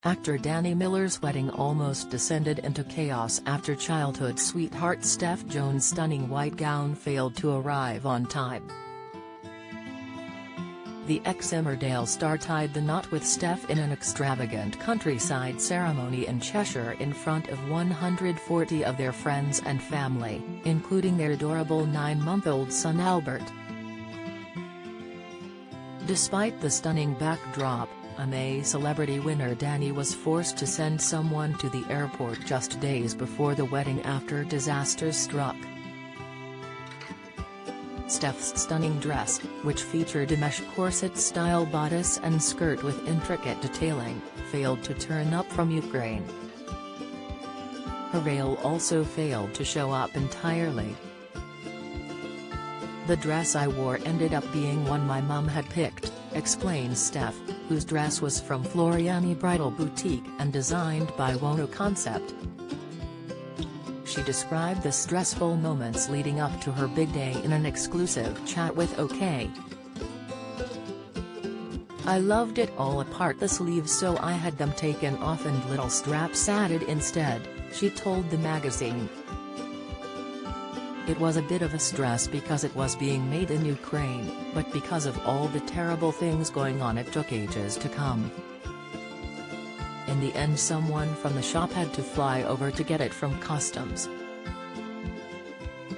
Actor Danny Miller's wedding almost descended into chaos after childhood sweetheart Steph Jones' stunning white gown failed to arrive on time. The ex-Emmerdale star tied the knot with Steph in an extravagant countryside ceremony in Cheshire in front of 140 of their friends and family, including their adorable 9-month-old son Albert. Despite the stunning backdrop, a May Celebrity winner Danny was forced to send someone to the airport just days before the wedding after disasters struck. Steph's stunning dress, which featured a mesh corset-style bodice and skirt with intricate detailing, failed to turn up from Ukraine. Her veil also failed to show up entirely. "The dress I wore ended up being one my mum had picked," explains Steph, whose dress was from Floriani Bridal Boutique and designed by Wono Concept. She described the stressful moments leading up to her big day in an exclusive chat with OK. "I loved it all apart the sleeves, so I had them taken off and little straps added instead," she told the magazine. "It was a bit of a stress because it was being made in Ukraine, but because of all the terrible things going on it took ages to come. In the end someone from the shop had to fly over to get it from customs.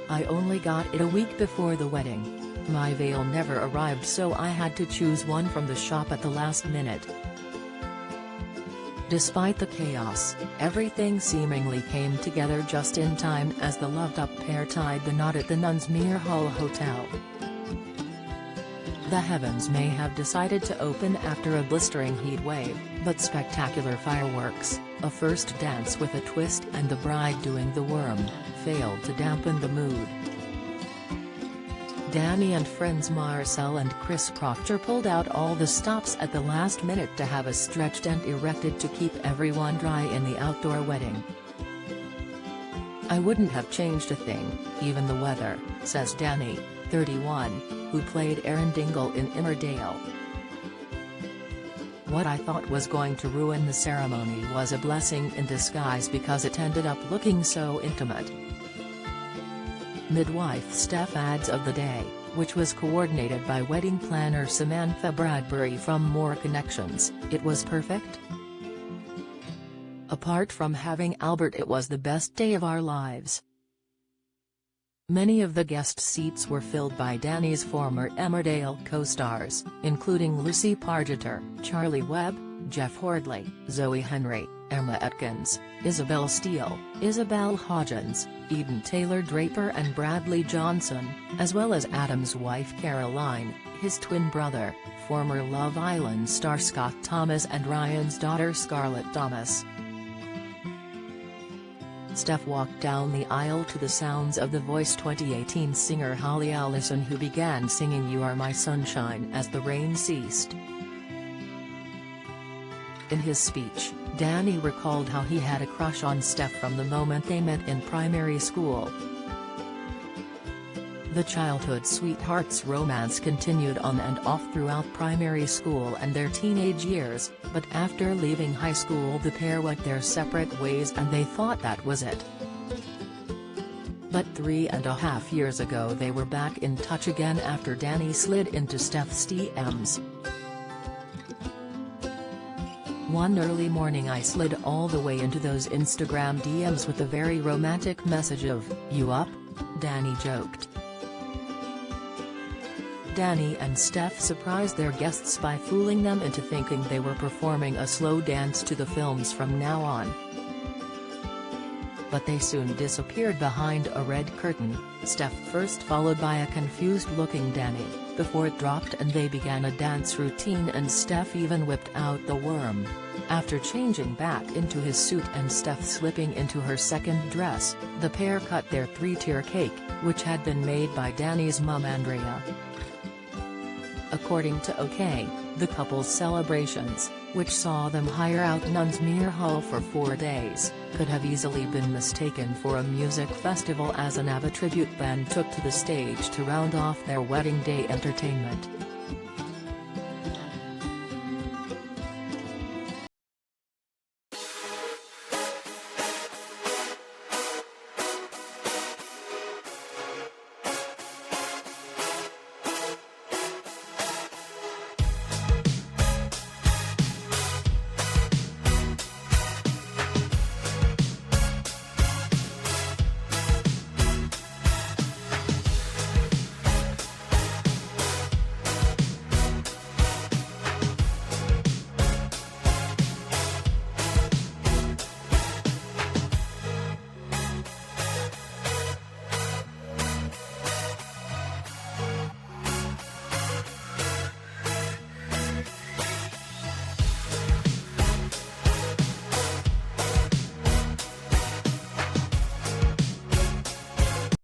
I only got it a week before the wedding. My veil never arrived, so I had to choose one from the shop at the last minute." Despite the chaos, everything seemingly came together just in time as the loved-up pair tied the knot at the Nunsmere Hall Hotel. The heavens may have decided to open after a blistering heat wave, but spectacular fireworks, a first dance with a twist and the bride doing the worm, failed to dampen the mood. Danny and friends Marcel and Chris Proctor pulled out all the stops at the last minute to have a stretch tent erected to keep everyone dry in the outdoor wedding. "I wouldn't have changed a thing, even the weather," says Danny, 31, who played Aaron Dingle in Emmerdale. "What I thought was going to ruin the ceremony was a blessing in disguise because it ended up looking so intimate." Midwife Steph adds of the day, which was coordinated by wedding planner Samantha Bradbury from More Connections, "It was perfect. Apart from having Albert, it was the best day of our lives." Many of the guest seats were filled by Danny's former Emmerdale co-stars, including Lucy Pargeter, Charlie Webb, Jeff Hordley, Zoe Henry, Emma Atkins, Isabel Steele, Isabel Hodgins, Eden Taylor Draper and Bradley Johnson, as well as Adam's wife Caroline, his twin brother, former Love Island star Scott Thomas and Ryan's daughter Scarlett Thomas. Steph walked down the aisle to the sounds of The Voice 2018 singer Holly Allison, who began singing "You Are My Sunshine" as the rain ceased. In his speech, Danny recalled how he had a crush on Steph from the moment they met in primary school. The childhood sweethearts' romance continued on and off throughout primary school and their teenage years, but after leaving high school the pair went their separate ways and they thought that was it. But 3.5 years ago they were back in touch again after Danny slid into Steph's DMs. "One early morning I slid all the way into those Instagram DMs with a very romantic message of, 'You up?'" Danny joked. Danny and Steph surprised their guests by fooling them into thinking they were performing a slow dance to the films from now on. But they soon disappeared behind a red curtain, Steph first followed by a confused-looking Danny, before it dropped and they began a dance routine and Steph even whipped out the worm. After changing back into his suit and Steph slipping into her second dress, the pair cut their 3-tier cake, which had been made by Danny's mum Andrea. According to OK, the couple's celebrations, which saw them hire out Nunsmere Hall for 4 days, could have easily been mistaken for a music festival as an ABBA tribute band took to the stage to round off their wedding day entertainment.